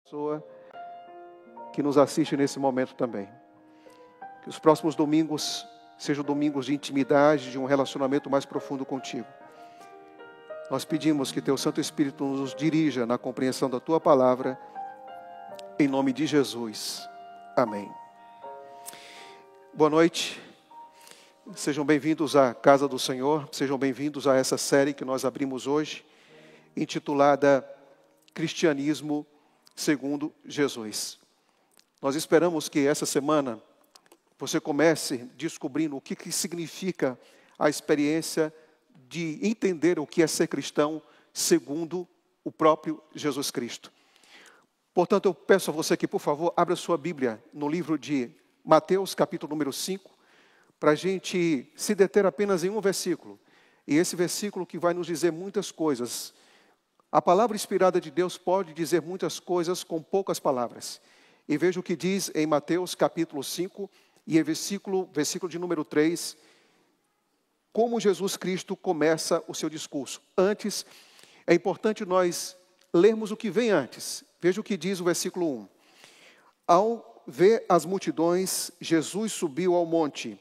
Pessoa que nos assiste nesse momento também. Que os próximos domingos sejam domingos de intimidade, de um relacionamento mais profundo contigo. Nós pedimos que Teu Santo Espírito nos dirija na compreensão da Tua palavra, em nome de Jesus. Amém. Boa noite. Sejam bem-vindos à casa do Senhor, sejam bem-vindos a essa série que nós abrimos hoje, intitulada Cristianismo segundo Jesus. Nós esperamos que essa semana você comece descobrindo o que significa a experiência de entender o que é ser cristão segundo o próprio Jesus Cristo. Portanto, eu peço a você que, por favor, abra sua Bíblia no livro de Mateus, capítulo número 5, para a gente se deter apenas em um versículo. E esse versículo que vai nos dizer muitas coisas. A palavra inspirada de Deus pode dizer muitas coisas com poucas palavras. E veja o que diz em Mateus capítulo 5 e em versículo de número 3, como Jesus Cristo começa o seu discurso. Antes, é importante nós lermos o que vem antes. Veja o que diz o versículo 1. Ao ver as multidões, Jesus subiu ao monte.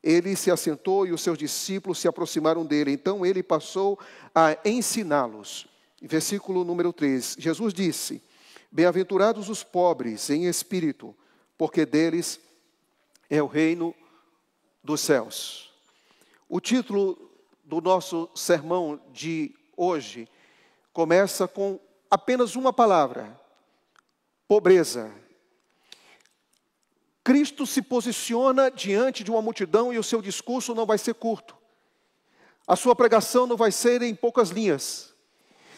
Ele se assentou e os seus discípulos se aproximaram dele. Então ele passou a ensiná-los. Versículo número 3, Jesus disse: bem-aventurados os pobres em espírito, porque deles é o reino dos céus. O título do nosso sermão de hoje começa com apenas uma palavra: pobreza. Cristo se posiciona diante de uma multidão e o seu discurso não vai ser curto. A sua pregação não vai ser em poucas linhas.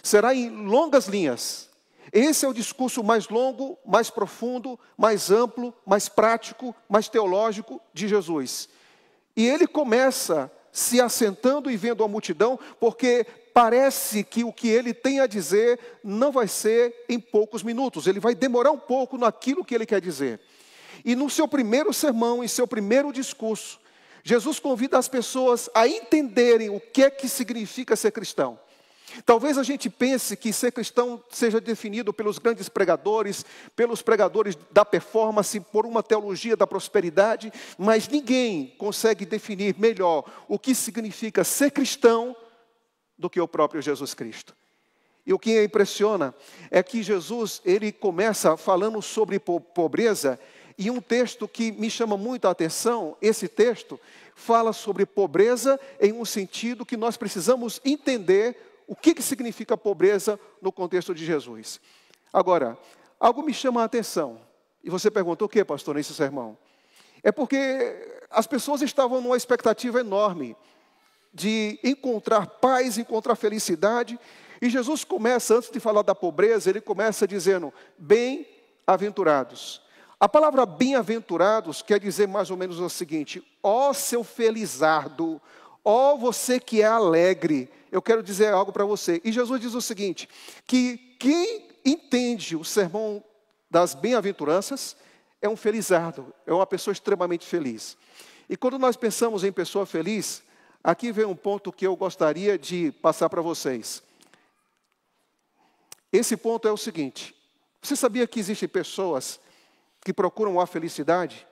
Será em longas linhas. Esse é o discurso mais longo, mais profundo, mais amplo, mais prático, mais teológico de Jesus. E ele começa se assentando e vendo a multidão, porque parece que o que ele tem a dizer não vai ser em poucos minutos. Ele vai demorar um pouco naquilo que ele quer dizer. E no seu primeiro sermão, em seu primeiro discurso, Jesus convida as pessoas a entenderem o que é que significa ser cristão. Talvez a gente pense que ser cristão seja definido pelos grandes pregadores, pelos pregadores da performance, por uma teologia da prosperidade, mas ninguém consegue definir melhor o que significa ser cristão do que o próprio Jesus Cristo. E o que impressiona é que Jesus, ele começa falando sobre pobreza, e um texto que me chama muito a atenção, esse texto fala sobre pobreza em um sentido que nós precisamos entender o que significa pobreza no contexto de Jesus. Agora, algo me chama a atenção. E você perguntou o que, pastor, nesse sermão? É porque as pessoas estavam numa expectativa enorme de encontrar paz, encontrar felicidade. E Jesus começa, antes de falar da pobreza, ele começa dizendo: bem-aventurados. A palavra bem-aventurados quer dizer mais ou menos o seguinte: ó seu felizardo, ó você que é alegre. Eu quero dizer algo para você. E Jesus diz o seguinte, que quem entende o sermão das bem-aventuranças é um felizardo, é uma pessoa extremamente feliz. E quando nós pensamos em pessoa feliz, aqui vem um ponto que eu gostaria de passar para vocês. Esse ponto é o seguinte: você sabia que existem pessoas que procuram a felicidade?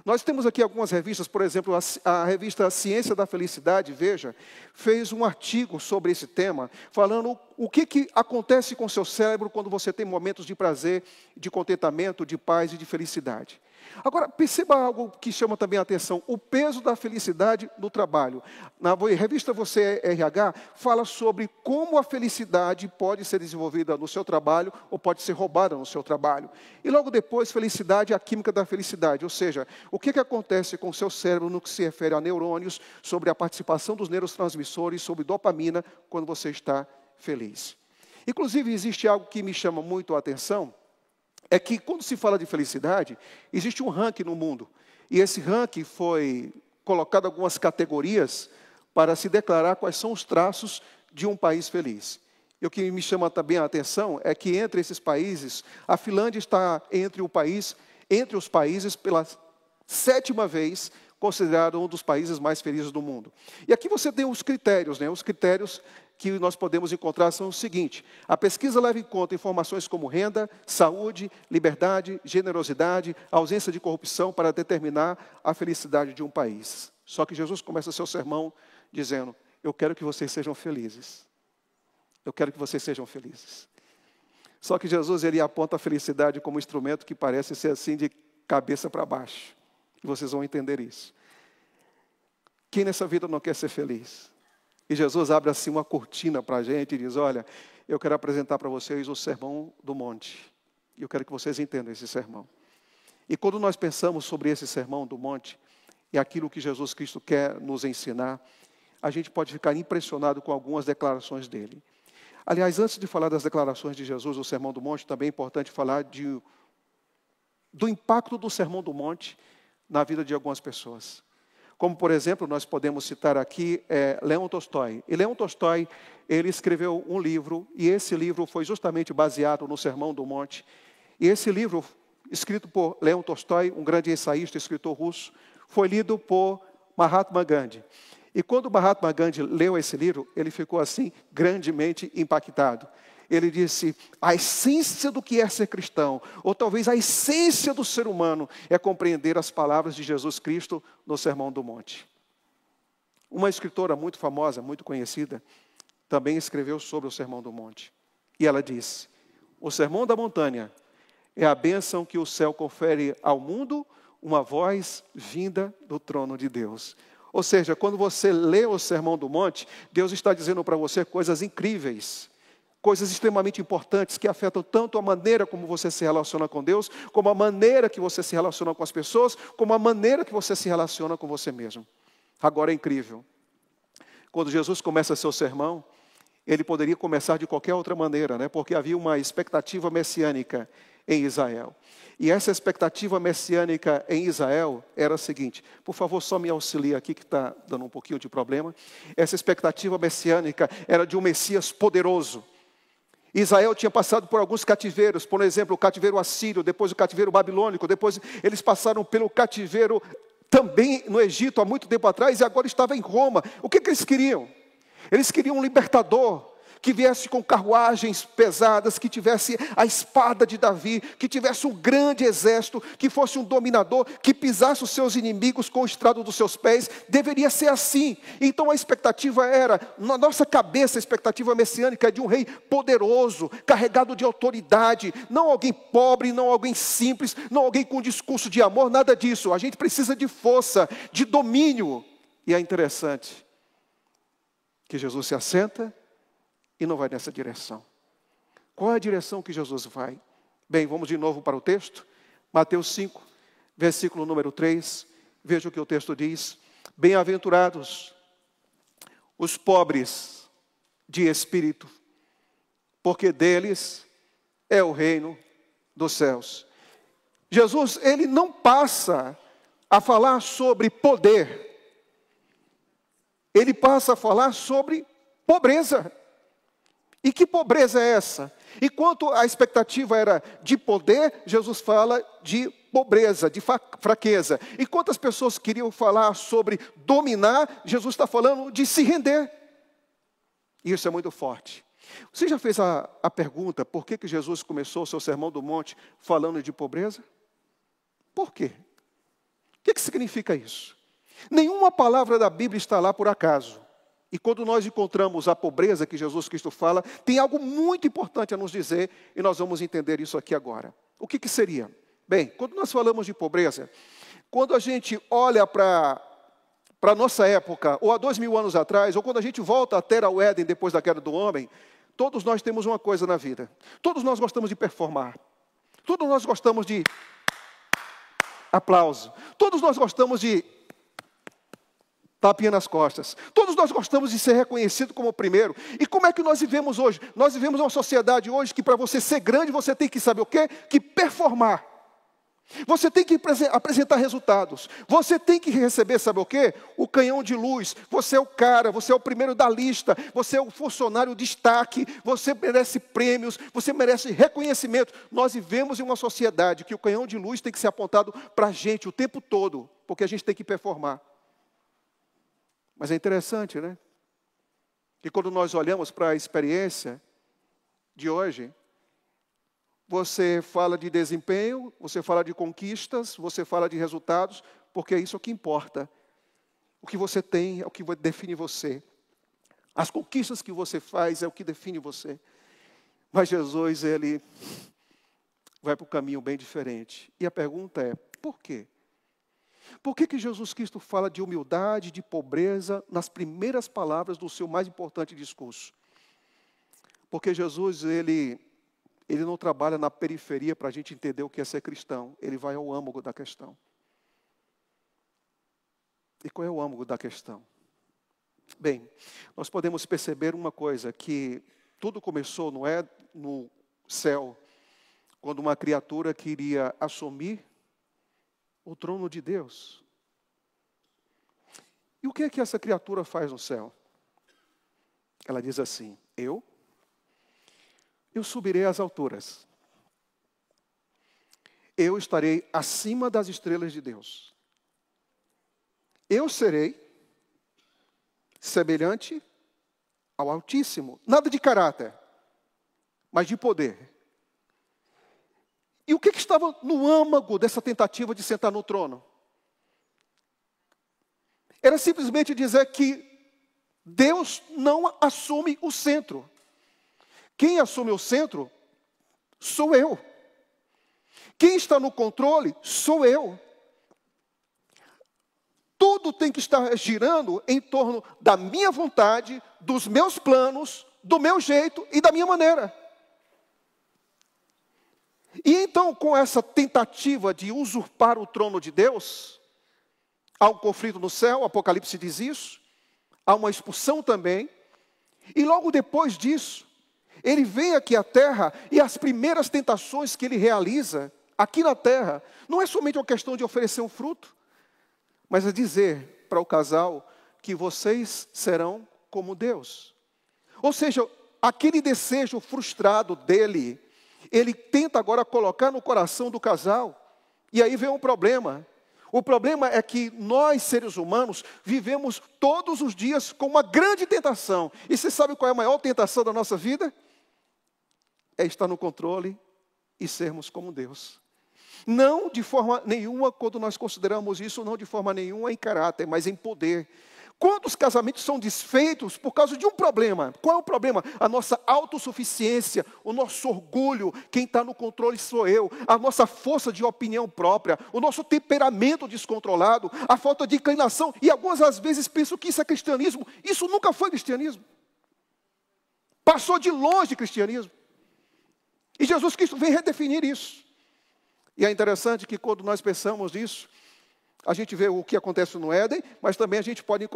Nós temos aqui algumas revistas, por exemplo, a revista Ciência da Felicidade, veja, fez um artigo sobre esse tema, falando o que acontece com o seu cérebro quando você tem momentos de prazer, de contentamento, de paz e de felicidade. Agora, perceba algo que chama também a atenção: o peso da felicidade no trabalho. Na revista Você RH fala sobre como a felicidade pode ser desenvolvida no seu trabalho ou pode ser roubada no seu trabalho. E logo depois, felicidade é a química da felicidade, ou seja, o que acontece com o seu cérebro no que se refere a neurônios, sobre a participação dos neurotransmissores, sobre dopamina, quando você está feliz. Inclusive, existe algo que me chama muito a atenção, é que quando se fala de felicidade, existe um ranking no mundo. E esse ranking foi colocado algumas categorias para se declarar quais são os traços de um país feliz. E o que me chama também a atenção é que entre esses países, a Finlândia está entre os países pela 7ª vez considerado um dos países mais felizes do mundo. E aqui você tem os critérios, né? Os critérios que nós podemos encontrar são o seguinte: a pesquisa leva em conta informações como renda, saúde, liberdade, generosidade, ausência de corrupção para determinar a felicidade de um país. Só que Jesus começa seu sermão dizendo: eu quero que vocês sejam felizes. Eu quero que vocês sejam felizes. Só que Jesus, ele aponta a felicidade como um instrumento que parece ser assim de cabeça para baixo. E vocês vão entender isso. Quem nessa vida não quer ser feliz? E Jesus abre assim uma cortina para a gente e diz: olha, eu quero apresentar para vocês o Sermão do Monte. E eu quero que vocês entendam esse sermão. E quando nós pensamos sobre esse Sermão do Monte, e aquilo que Jesus Cristo quer nos ensinar, a gente pode ficar impressionado com algumas declarações dele. Aliás, antes de falar das declarações de Jesus no Sermão do Monte, também é importante falar do impacto do Sermão do Monte na vida de algumas pessoas. Como, por exemplo, nós podemos citar aqui Leão Tolstói. E Leão Tolstói, ele escreveu um livro, e esse livro foi justamente baseado no Sermão do Monte. E esse livro, escrito por Leão Tolstói, um grande ensaísta, escritor russo, foi lido por Mahatma Gandhi. E quando Mahatma Gandhi leu esse livro, ele ficou assim, grandemente impactado. Ele disse: a essência do que é ser cristão, ou talvez a essência do ser humano, é compreender as palavras de Jesus Cristo no Sermão do Monte. Uma escritora muito famosa, muito conhecida, também escreveu sobre o Sermão do Monte. E ela disse: o Sermão da Montanha é a bênção que o céu confere ao mundo, uma voz vinda do trono de Deus. Ou seja, quando você lê o Sermão do Monte, Deus está dizendo para você coisas incríveis, coisas extremamente importantes que afetam tanto a maneira como você se relaciona com Deus, como a maneira que você se relaciona com as pessoas, como a maneira que você se relaciona com você mesmo. Agora é incrível. Quando Jesus começa seu sermão, ele poderia começar de qualquer outra maneira, né? Porque havia uma expectativa messiânica em Israel. E essa expectativa messiânica em Israel era a seguinte: por favor, só me auxilia aqui que está dando um pouquinho de problema. Essa expectativa messiânica era de um Messias poderoso. Israel tinha passado por alguns cativeiros, por exemplo, o cativeiro assírio, depois o cativeiro babilônico, depois eles passaram pelo cativeiro também no Egito há muito tempo atrás e agora estava em Roma. O que eles queriam? Eles queriam um libertador que viesse com carruagens pesadas, que tivesse a espada de Davi, que tivesse um grande exército, que fosse um dominador, que pisasse os seus inimigos com o estrado dos seus pés. Deveria ser assim. Então a expectativa era, na nossa cabeça, a expectativa messiânica é de um rei poderoso, carregado de autoridade, não alguém pobre, não alguém simples, não alguém com discurso de amor, nada disso. A gente precisa de força, de domínio. E é interessante que Jesus se assenta e não vai nessa direção. Qual é a direção que Jesus vai? Bem, vamos de novo para o texto. Mateus 5, versículo número 3. Veja o que o texto diz. Bem-aventurados os pobres de espírito, porque deles é o reino dos céus. Jesus, ele não passa a falar sobre poder. Ele passa a falar sobre pobreza. E que pobreza é essa? E quanto a expectativa era de poder, Jesus fala de pobreza, de fraqueza. E quantas pessoas queriam falar sobre dominar, Jesus está falando de se render. E isso é muito forte. Você já fez a pergunta, por que Jesus começou o seu Sermão do Monte falando de pobreza? Por quê? O que significa isso? Nenhuma palavra da Bíblia está lá por acaso. E quando nós encontramos a pobreza que Jesus Cristo fala, tem algo muito importante a nos dizer, e nós vamos entender isso aqui agora. O que seria? Bem, quando nós falamos de pobreza, quando a gente olha para a nossa época, ou há 2000 anos atrás, ou quando a gente volta a Terra ao Éden depois da queda do homem, todos nós temos uma coisa na vida. Todos nós gostamos de performar. Todos nós gostamos de aplauso. Todos nós gostamos de tapinha nas costas. Todos nós gostamos de ser reconhecido como o primeiro. E como é que nós vivemos hoje? Nós vivemos uma sociedade hoje que para você ser grande, você tem que saber o quê? Que performar. Você tem que apresentar resultados. Você tem que receber, sabe o quê? O canhão de luz. Você é o cara, você é o primeiro da lista. Você é o funcionário destaque. Você merece prêmios, você merece reconhecimento. Nós vivemos em uma sociedade que o canhão de luz tem que ser apontado para a gente o tempo todo. porque a gente tem que performar. Mas é interessante, né? Que quando nós olhamos para a experiência de hoje, você fala de desempenho, você fala de conquistas, você fala de resultados, porque é isso que importa. O que você tem é o que define você. As conquistas que você faz é o que define você. Mas Jesus, ele vai para um caminho bem diferente. E a pergunta é, por quê? Por que Jesus Cristo fala de humildade, de pobreza, nas primeiras palavras do seu mais importante discurso? Porque Jesus, ele não trabalha na periferia para a gente entender o que é ser cristão. Ele vai ao âmago da questão. E qual é o âmago da questão? Bem, nós podemos perceber uma coisa, que tudo começou, não é, no céu, quando uma criatura queria assumir o trono de Deus. E o que é que essa criatura faz no céu? Ela diz assim, eu subirei às alturas. Eu estarei acima das estrelas de Deus. Eu serei semelhante ao Altíssimo. Nada de caráter, mas de poder. E o que estava no âmago dessa tentativa de sentar no trono? Era simplesmente dizer que Deus não assume o centro. Quem assume o centro sou eu. Quem está no controle sou eu. Tudo tem que estar girando em torno da minha vontade, dos meus planos, do meu jeito e da minha maneira. E então, com essa tentativa de usurpar o trono de Deus, há um conflito no céu, Apocalipse diz isso, há uma expulsão também, e logo depois disso, ele vem aqui à terra, e as primeiras tentações que ele realiza aqui na terra, não é somente uma questão de oferecer um fruto, mas é dizer para o casal que vocês serão como Deus. Ou seja, aquele desejo frustrado dele, ele tenta agora colocar no coração do casal. E aí vem um problema. O problema é que nós, seres humanos, vivemos todos os dias com uma grande tentação. E você sabe qual é a maior tentação da nossa vida? É estar no controle e sermos como Deus. Não de forma nenhuma, quando nós consideramos isso, não de forma nenhuma em caráter, mas em poder. Quantos casamentos são desfeitos por causa de um problema? Qual é o problema? A nossa autossuficiência, o nosso orgulho, quem está no controle sou eu, a nossa força de opinião própria, o nosso temperamento descontrolado, a falta de inclinação, e algumas às vezes pensam que isso é cristianismo. Isso nunca foi cristianismo. Passou de longe cristianismo. E Jesus Cristo vem redefinir isso. E é interessante que quando nós pensamos nisso, a gente vê o que acontece no Éden, mas também a gente pode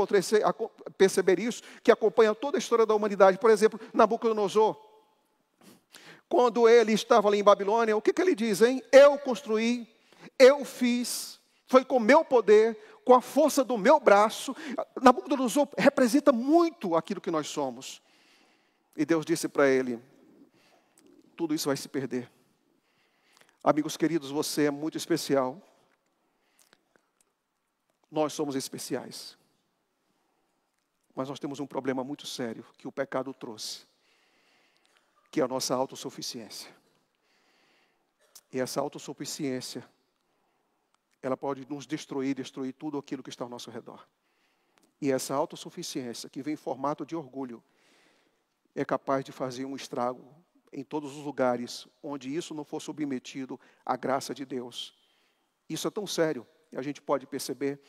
perceber isso, que acompanha toda a história da humanidade. Por exemplo, Nabucodonosor, quando ele estava ali em Babilônia, o que ele diz, hein? Eu construí, eu fiz, foi com meu poder, com a força do meu braço. Nabucodonosor representa muito aquilo que nós somos. E Deus disse para ele, tudo isso vai se perder. Amigos queridos, você é muito especial. Nós somos especiais. Mas nós temos um problema muito sério que o pecado trouxe, que é a nossa autossuficiência. E essa autossuficiência, ela pode nos destruir tudo aquilo que está ao nosso redor. E essa autossuficiência, que vem em formato de orgulho, é capaz de fazer um estrago em todos os lugares onde isso não for submetido à graça de Deus. Isso é tão sério. A gente pode perceber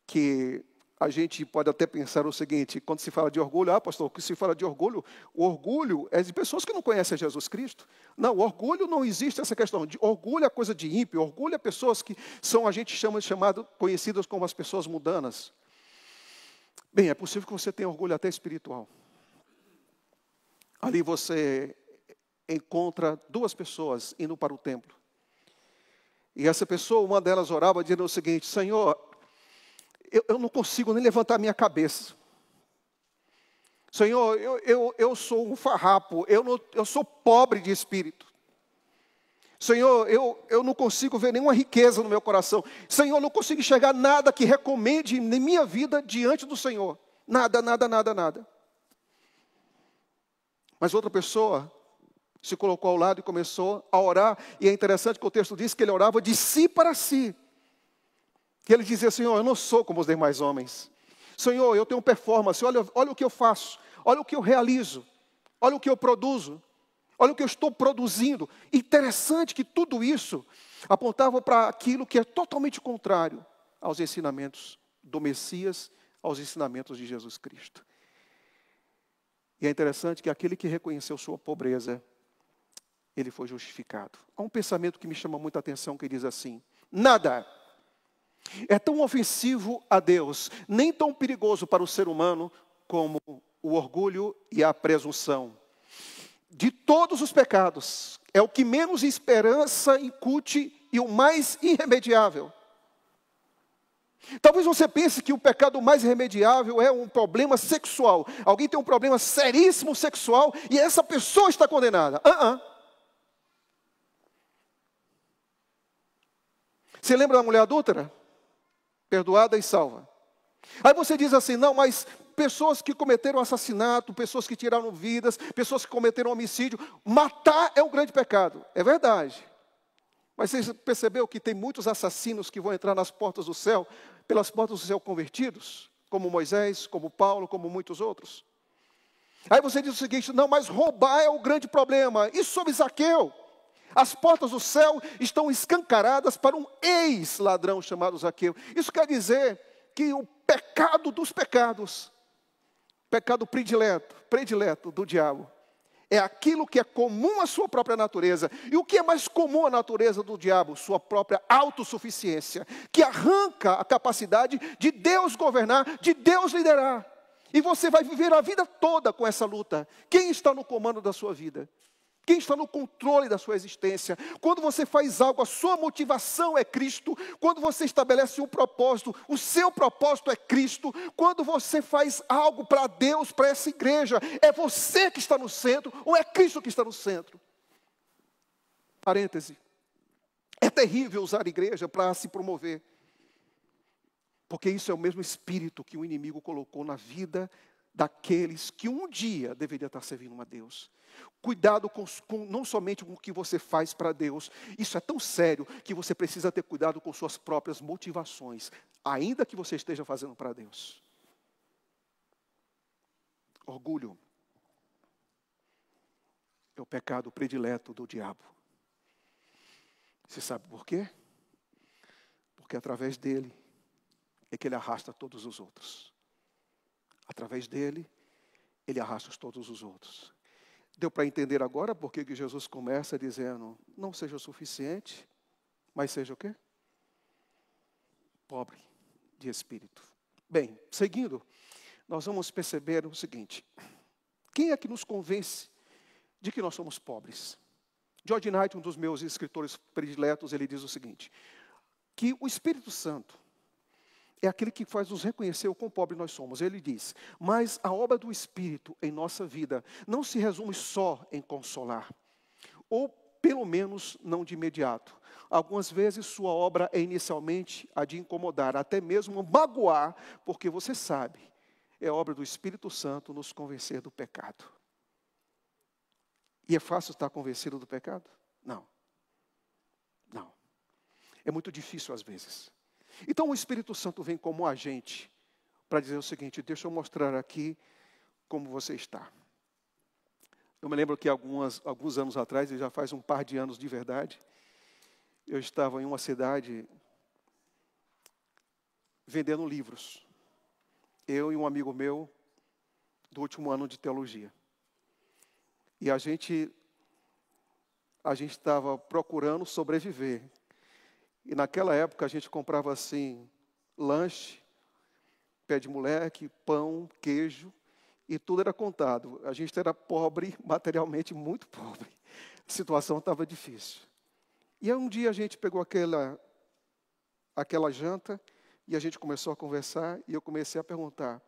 que a gente pode até pensar o seguinte, quando se fala de orgulho, pastor, que se fala de orgulho, o orgulho é de pessoas que não conhecem Jesus Cristo. Não, orgulho não existe essa questão. Orgulho é coisa de ímpio, orgulho é pessoas que são, a gente conhecidas como as pessoas mundanas. Bem, é possível que você tenha orgulho até espiritual. Ali você encontra duas pessoas indo para o templo. E essa pessoa, uma delas orava dizendo o seguinte, Senhor, eu não consigo nem levantar minha cabeça. Senhor, eu sou um farrapo, eu sou pobre de espírito. Senhor, eu não consigo ver nenhuma riqueza no meu coração. Senhor, eu não consigo enxergar nada que recomende em minha vida diante do Senhor. Nada, nada, nada, nada. Mas outra pessoa se colocou ao lado e começou a orar. E é interessante que o texto diz que ele orava de si para si. Que ele dizia, Senhor, eu não sou como os demais homens. Senhor, eu tenho performance, olha o que eu faço. Olha o que eu realizo. Olha o que eu produzo. Olha o que eu estou produzindo. Interessante que tudo isso apontava para aquilo que é totalmente contrário aos ensinamentos do Messias, aos ensinamentos de Jesus Cristo. E é interessante que aquele que reconheceu sua pobreza, ele foi justificado. Há um pensamento que me chama muita atenção que diz assim: nada é tão ofensivo a Deus, nem tão perigoso para o ser humano como o orgulho e a presunção. De todos os pecados, é o que menos esperança incute e o mais irremediável. Talvez você pense que o pecado mais irremediável é um problema sexual. Alguém tem um problema seríssimo sexual e essa pessoa está condenada. Você lembra da mulher adúltera? Perdoada e salva. Aí você diz assim, não, mas pessoas que cometeram assassinato, pessoas que tiraram vidas, pessoas que cometeram homicídio, matar é um grande pecado. É verdade. Mas você percebeu que tem muitos assassinos que vão entrar nas portas do céu, pelas portas do céu convertidos, como Moisés, como Paulo, como muitos outros? Aí você diz o seguinte, não, mas roubar é o grande problema. E sobre Zaqueu? As portas do céu estão escancaradas para um ex-ladrão chamado Zaqueu. Isso quer dizer que o pecado dos pecados, pecado predileto do diabo, é aquilo que é comum à sua própria natureza. E o que é mais comum à natureza do diabo? Sua própria autossuficiência, que arranca a capacidade de Deus governar, de Deus liderar. E você vai viver a vida toda com essa luta. Quem está no comando da sua vida? Quem está no controle da sua existência? Quando você faz algo, a sua motivação é Cristo. Quando você estabelece um propósito, o seu propósito é Cristo. Quando você faz algo para Deus, para essa igreja, é você que está no centro ou é Cristo que está no centro? Parêntese. É terrível usar a igreja para se promover. Porque isso é o mesmo espírito que o inimigo colocou na vida daqueles que um dia deveria estar servindo a Deus. Cuidado não somente com o que você faz para Deus. Isso é tão sério que você precisa ter cuidado com suas próprias motivações, ainda que você esteja fazendo para Deus. Orgulho é o pecado predileto do diabo. Você sabe por quê? Porque através dele é que ele arrasta todos os outros. Através dele, ele arrasta todos os outros. Deu para entender agora por que Jesus começa dizendo, não seja o suficiente, mas seja o quê? Pobre de espírito. Bem, seguindo, nós vamos perceber o seguinte. Quem é que nos convence de que nós somos pobres? George Knight, um dos meus escritores prediletos, ele diz o seguinte, que o Espírito Santo é aquele que faz nos reconhecer o quão pobre nós somos. Ele diz, mas a obra do Espírito em nossa vida não se resume só em consolar, ou pelo menos não de imediato. Algumas vezes sua obra é inicialmente a de incomodar, até mesmo magoar, porque você sabe, é obra do Espírito Santo nos convencer do pecado. E é fácil estar convencido do pecado? Não. Não. É muito difícil às vezes. Então o Espírito Santo vem como agente para dizer o seguinte, deixa eu mostrar aqui como você está. Eu me lembro que alguns anos atrás, e já faz um par de anos de verdade, eu estava em uma cidade vendendo livros. Eu e um amigo meu do último ano de teologia. E a gente estava procurando sobreviver. E naquela época a gente comprava assim, lanche, pé de moleque, pão, queijo, e tudo era contado. A gente era pobre, materialmente muito pobre. A situação estava difícil. E aí um dia a gente pegou aquela janta, e a gente começou a conversar, e eu comecei a perguntar.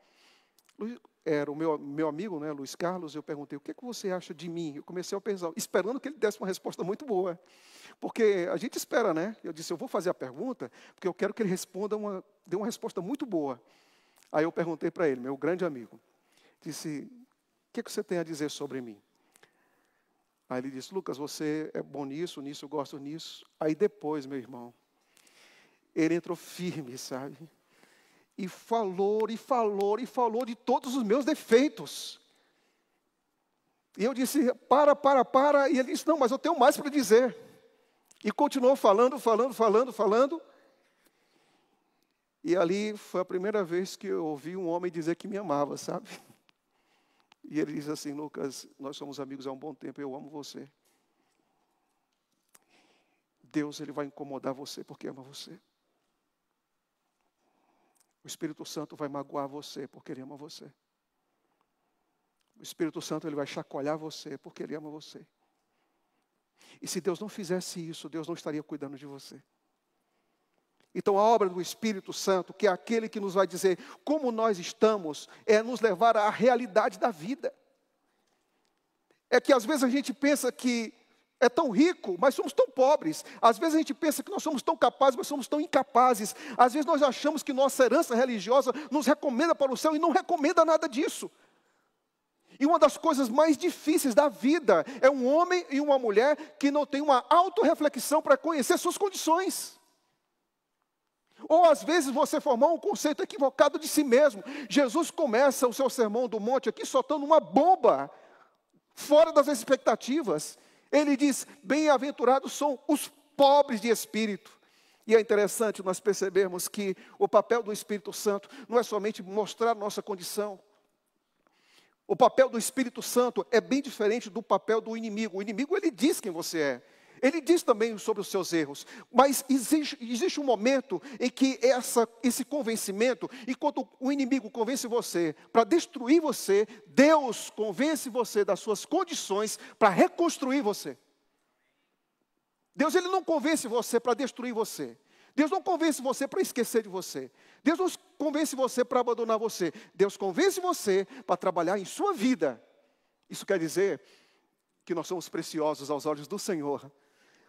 Era o meu amigo, né, Luiz Carlos, eu perguntei, o que você acha de mim? Eu comecei a pensar, esperando que ele desse uma resposta muito boa. Porque a gente espera, né? Eu disse, eu vou fazer a pergunta, porque eu quero que ele responda dê uma resposta muito boa. Aí eu perguntei para ele, meu grande amigo, disse, o que você tem a dizer sobre mim? Aí ele disse, Lucas, você é bom nisso, eu gosto nisso. Aí depois, meu irmão, ele entrou firme, sabe? E falou de todos os meus defeitos. E eu disse, para. E ele disse, não, mas eu tenho mais para dizer. E continuou falando. E ali foi a primeira vez que eu ouvi um homem dizer que me amava, sabe? E ele disse assim, Lucas, nós somos amigos há um bom tempo, eu amo você. Deus, ele vai incomodar você porque ama você. O Espírito Santo vai magoar você porque ele ama você. O Espírito Santo, ele vai chacoalhar você porque ele ama você. E se Deus não fizesse isso, Deus não estaria cuidando de você. Então a obra do Espírito Santo, que é aquele que nos vai dizer como nós estamos, é nos levar à realidade da vida. É que às vezes a gente pensa que é tão rico, mas somos tão pobres. Às vezes a gente pensa que nós somos tão capazes, mas somos tão incapazes. Às vezes nós achamos que nossa herança religiosa nos recomenda para o céu e não recomenda nada disso. E uma das coisas mais difíceis da vida é um homem e uma mulher que não tem uma autorreflexão para conhecer suas condições. Ou às vezes você formar um conceito equivocado de si mesmo. Jesus começa o seu sermão do monte aqui soltando uma bomba, fora das expectativas. Ele diz, bem-aventurados são os pobres de espírito. E é interessante nós percebermos que o papel do Espírito Santo não é somente mostrar nossa condição. O papel do Espírito Santo é bem diferente do papel do inimigo. O inimigo, ele diz quem você é. Ele diz também sobre os seus erros. Mas existe um momento em que esse convencimento, enquanto o inimigo convence você para destruir você, Deus convence você das suas condições para reconstruir você. Deus, ele não convence você para destruir você. Deus não convence você para esquecer de você. Deus não convence você para abandonar você. Deus convence você para trabalhar em sua vida. Isso quer dizer que nós somos preciosos aos olhos do Senhor.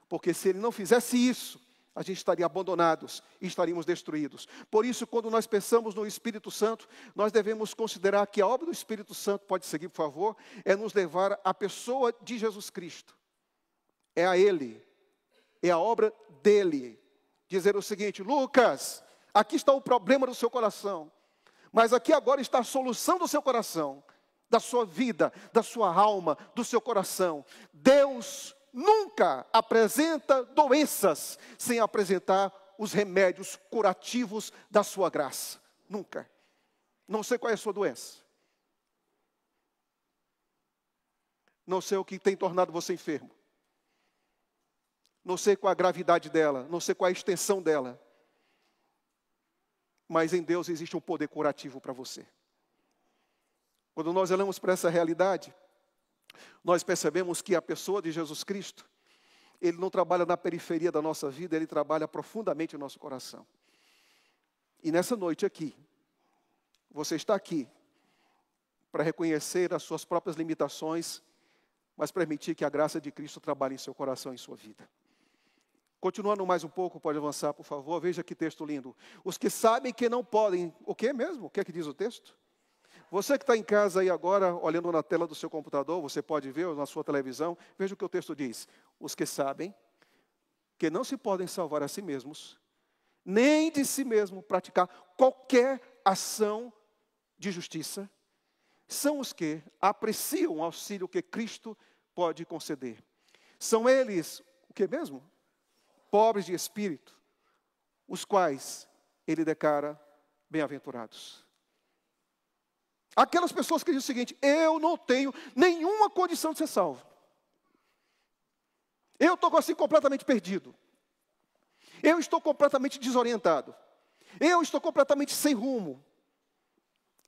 Porque se Ele não fizesse isso, a gente estaria abandonados e estaríamos destruídos. Por isso, quando nós pensamos no Espírito Santo, nós devemos considerar que a obra do Espírito Santo, pode seguir por favor, é nos levar à pessoa de Jesus Cristo. É a Ele, é a obra dEle. Dizer o seguinte, Lucas, aqui está o problema do seu coração, mas aqui agora está a solução do seu coração, da sua vida, da sua alma, do seu coração. Deus nunca apresenta doenças sem apresentar os remédios curativos da sua graça. Nunca. Não sei qual é a sua doença. Não sei o que tem tornado você enfermo. Não sei qual a gravidade dela, não sei qual a extensão dela. Mas em Deus existe um poder curativo para você. Quando nós olhamos para essa realidade, nós percebemos que a pessoa de Jesus Cristo, Ele não trabalha na periferia da nossa vida, Ele trabalha profundamente no nosso coração. E nessa noite aqui, você está aqui para reconhecer as suas próprias limitações, mas permitir que a graça de Cristo trabalhe em seu coração e em sua vida. Continuando mais um pouco, pode avançar, por favor. Veja que texto lindo. Os que sabem que não podem... O que mesmo? O que é que diz o texto? Você que está em casa aí agora, olhando na tela do seu computador, você pode ver na sua televisão, veja o que o texto diz. Os que sabem que não se podem salvar a si mesmos, nem de si mesmo praticar qualquer ação de justiça, são os que apreciam o auxílio que Cristo pode conceder. São eles, o que mesmo? Pobres de espírito, os quais ele declara bem-aventurados. Aquelas pessoas que dizem o seguinte, eu não tenho nenhuma condição de ser salvo. Eu estou assim completamente perdido. Eu estou completamente desorientado. Eu estou completamente sem rumo.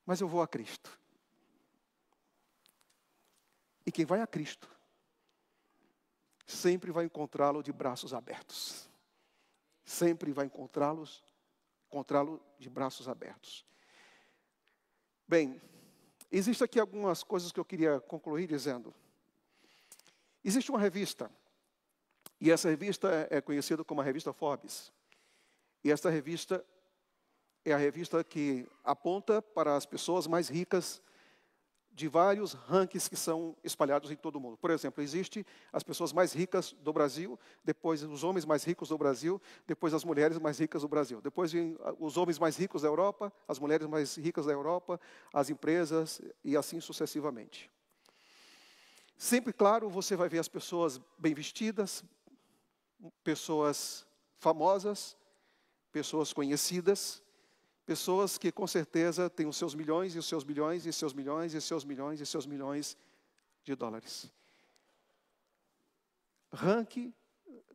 Mas eu vou a Cristo. E quem vai a Cristo, sempre vai encontrá-lo de braços abertos. Sempre vai encontrá-lo de braços abertos. Bem, existem aqui algumas coisas que eu queria concluir dizendo. Existe uma revista, E essa revista é conhecida como a revista Forbes. E esta revista é a revista que aponta para as pessoas mais ricas de vários rankings que são espalhados em todo o mundo. Por exemplo, existe as pessoas mais ricas do Brasil, depois os homens mais ricos do Brasil, depois as mulheres mais ricas do Brasil. Depois vem os homens mais ricos da Europa, as mulheres mais ricas da Europa, as empresas e assim sucessivamente. Sempre, claro, você vai ver as pessoas bem vestidas, pessoas famosas, pessoas conhecidas, pessoas que com certeza têm os seus milhões, e os seus milhões, e seus milhões, e seus milhões, e seus milhões de dólares. Ranking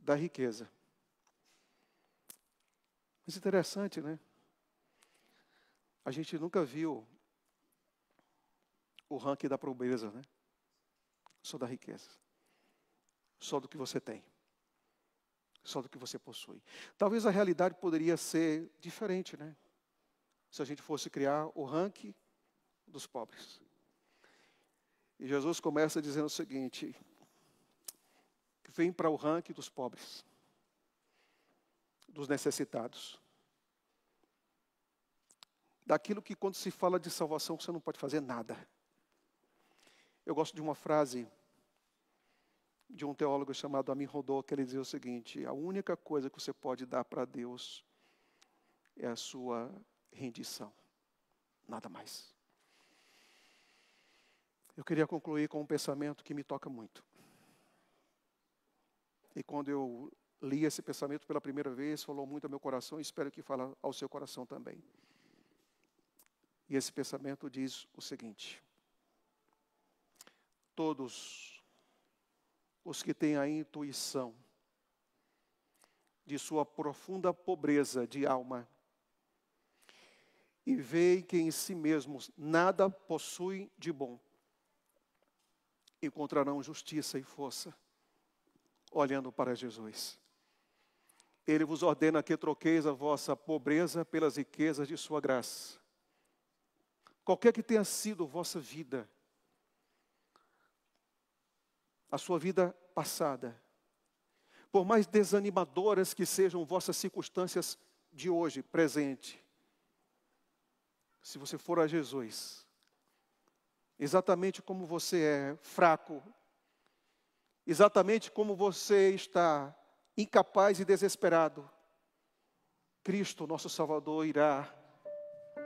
da riqueza. Mas interessante, né? A gente nunca viu o ranking da pobreza, né? Só da riqueza. Só do que você tem. Só do que você possui. Talvez a realidade poderia ser diferente, né? Se a gente fosse criar o ranking dos pobres. E Jesus começa dizendo o seguinte: vem para o ranking dos pobres, dos necessitados. Daquilo que quando se fala de salvação você não pode fazer nada. Eu gosto de uma frase de um teólogo chamado Amin Rodô, que ele dizia o seguinte: a única coisa que você pode dar para Deus é a sua rendição, nada mais. Eu queria concluir com um pensamento que me toca muito. E quando eu li esse pensamento pela primeira vez, falou muito ao meu coração, e espero que fale ao seu coração também. E esse pensamento diz o seguinte: todos os que têm a intuição de sua profunda pobreza de alma, e veem que em si mesmos nada possuem de bom, encontrarão justiça e força, olhando para Jesus. Ele vos ordena que troqueis a vossa pobreza pelas riquezas de sua graça. Qualquer que tenha sido vossa vida, a sua vida passada, por mais desanimadoras que sejam vossas circunstâncias de hoje, presente, se você for a Jesus, exatamente como você é fraco, exatamente como você está incapaz e desesperado, Cristo, nosso Salvador, irá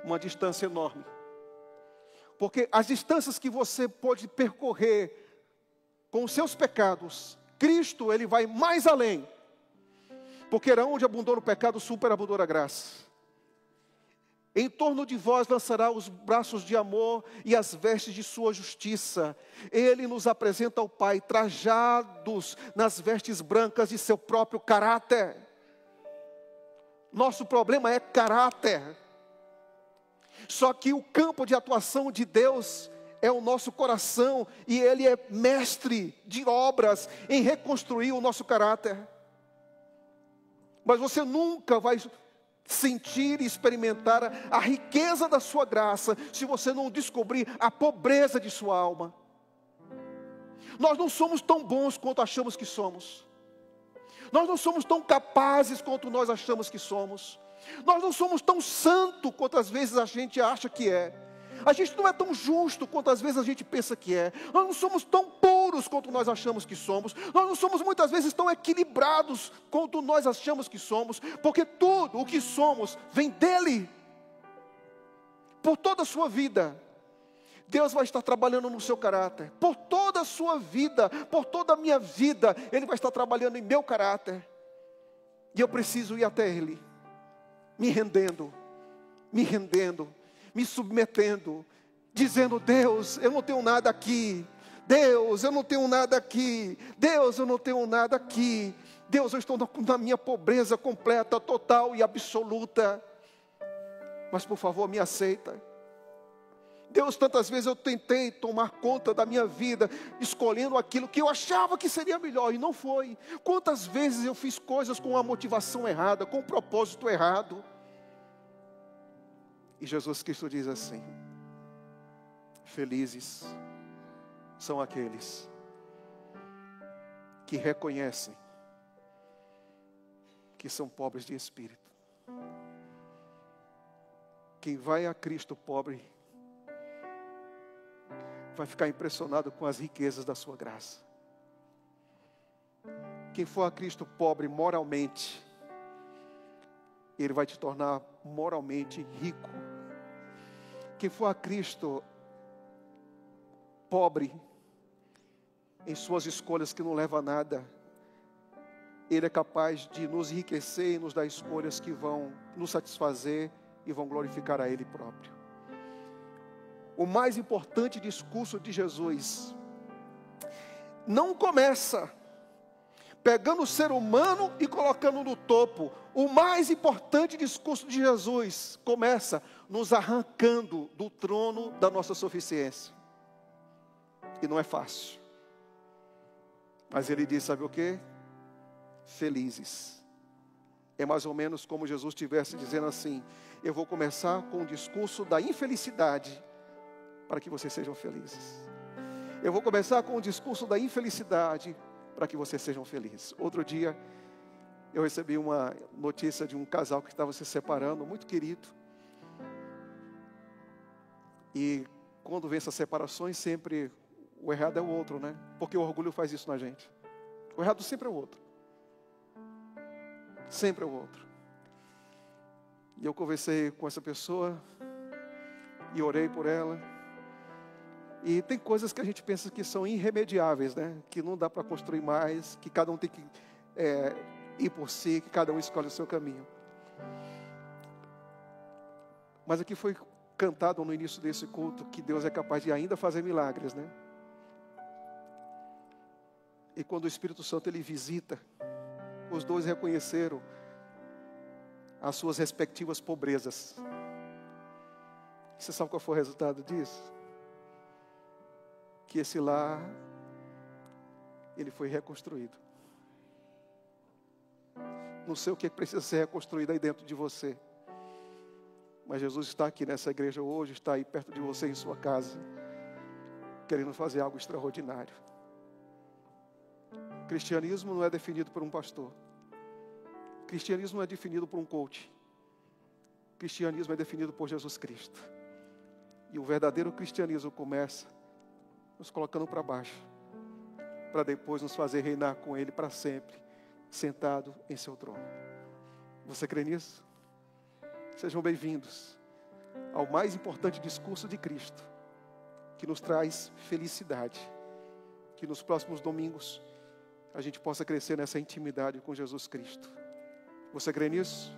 uma distância enorme. Porque as distâncias que você pode percorrer com os seus pecados, Cristo, Ele vai mais além. Porque era onde abundou o pecado, superabundou a graça. Em torno de vós lançará os braços de amor e as vestes de sua justiça. Ele nos apresenta ao Pai, trajados nas vestes brancas de seu próprio caráter. Nosso problema é caráter. Só que o campo de atuação de Deus é o nosso coração, e Ele é mestre de obras em reconstruir o nosso caráter. Mas você nunca vai sentir e experimentar a riqueza da sua graça se você não descobrir a pobreza de sua alma. Nós não somos tão bons quanto achamos que somos. Nós não somos tão capazes quanto nós achamos que somos. Nós não somos tão santos quanto às vezes a gente acha que é. A gente não é tão justo quanto às vezes a gente pensa que é. Nós não somos tão puros quanto nós achamos que somos. Nós não somos muitas vezes tão equilibrados quanto nós achamos que somos. Porque tudo o que somos vem dEle. Por toda a sua vida, Deus vai estar trabalhando no seu caráter. Por toda a sua vida, por toda a minha vida, Ele vai estar trabalhando em meu caráter. E eu preciso ir até Ele, me rendendo, me submetendo, dizendo: Deus, eu não tenho nada aqui. Deus, eu não tenho nada aqui. Deus, eu não tenho nada aqui. Deus, eu estou na minha pobreza completa, total e absoluta. Mas por favor, me aceita. Deus, tantas vezes eu tentei tomar conta da minha vida, escolhendo aquilo que eu achava que seria melhor, e não foi. Quantas vezes eu fiz coisas com a motivação errada, com o propósito errado. E Jesus Cristo diz assim: felizes são aqueles que reconhecem que são pobres de espírito. Quem vai a Cristo pobre vai ficar impressionado com as riquezas da sua graça. Quem for a Cristo pobre moralmente, Ele vai te tornar moralmente rico. Quem for a Cristo pobre em suas escolhas que não levam a nada, Ele é capaz de nos enriquecer e nos dar escolhas que vão nos satisfazer e vão glorificar a Ele próprio. O mais importante discurso de Jesus não começa pegando o ser humano e colocando no topo. O mais importante discurso de Jesus começa nos arrancando do trono da nossa suficiência. E não é fácil. Mas Ele diz, sabe o quê? Felizes. É mais ou menos como Jesus estivesse dizendo assim: eu vou começar com o discurso da infelicidade para que vocês sejam felizes. Eu vou começar com o discurso da infelicidade para que vocês sejam felizes. Outro dia, eu recebi uma notícia de um casal que estava se separando, muito querido. E quando vem essas separações, sempre o errado é o outro, né? Porque o orgulho faz isso na gente. O errado sempre é o outro. Sempre é o outro. E eu conversei com essa pessoa e orei por ela. E tem coisas que a gente pensa que são irremediáveis, né? Que não dá para construir mais, que cada um tem que ir por si, que cada um escolhe o seu caminho. Mas aqui foi cantado no início desse culto que Deus é capaz de ainda fazer milagres, né? E quando o Espírito Santo Ele visita, os dois reconheceram as suas respectivas pobrezas. Você sabe qual foi o resultado disso? Que esse lar, ele foi reconstruído. Não sei o que precisa ser reconstruído aí dentro de você, mas Jesus está aqui nessa igreja hoje, está aí perto de você em sua casa, querendo fazer algo extraordinário. O cristianismo não é definido por um pastor. O cristianismo não é definido por um coach. O cristianismo é definido por Jesus Cristo. E o verdadeiro cristianismo começa nos colocando para baixo, para depois nos fazer reinar com Ele para sempre, sentado em seu trono. Você crê nisso? Sejam bem-vindos ao mais importante discurso de Cristo, que nos traz felicidade. Que nos próximos domingos a gente possa crescer nessa intimidade com Jesus Cristo. Você crê nisso?